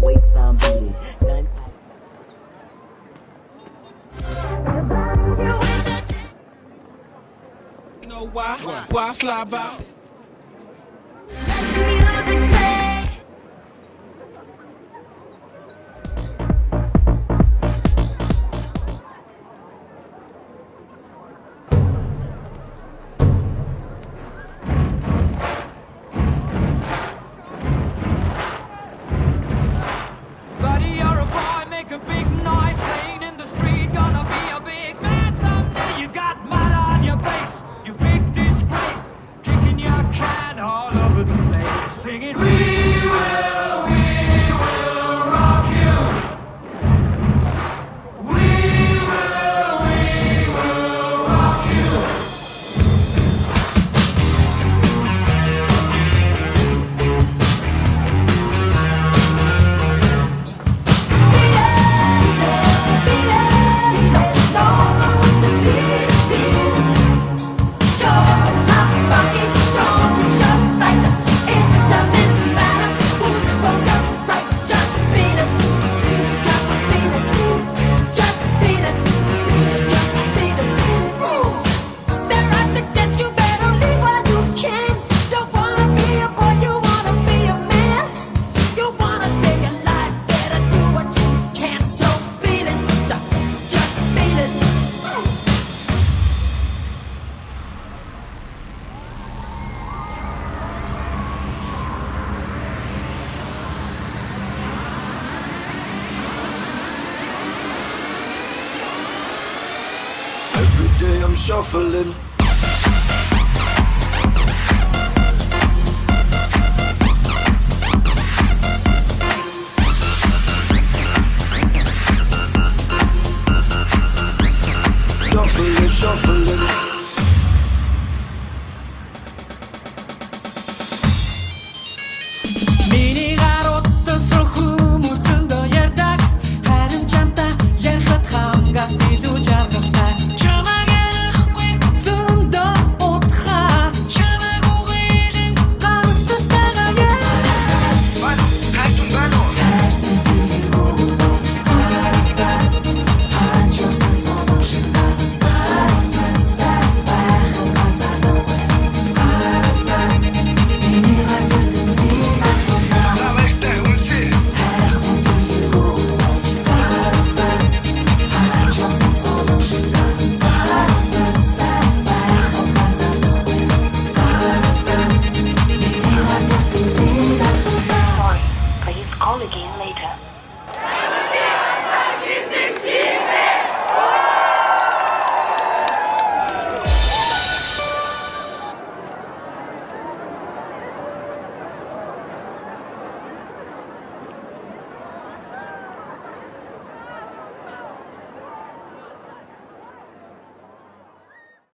waistline beating. Done. You know why? Why I fly about? Let the music play. Buddy, you're a boy, make a big noise, playing in the street, gonna be a big man someday. You got mud on your face, you big disgrace, kicking your can all over the place, singing, we will rock you. We will rock you. Every day I'm shuffling. Shuffling. Миний гар утас руу хүмүүцэндөө ярддаг харин чамтай ярихад хамгаас илүү жаргалтай чамайг ярихгүй зөндөө утхаа чамайг үгийлэн гар утастайгаа яриа хайрсан дийгөө гарагтас хаачихсан солоншинда гарагтастай байхад ганцаарахгүй гарагтас миний гар Please call again later.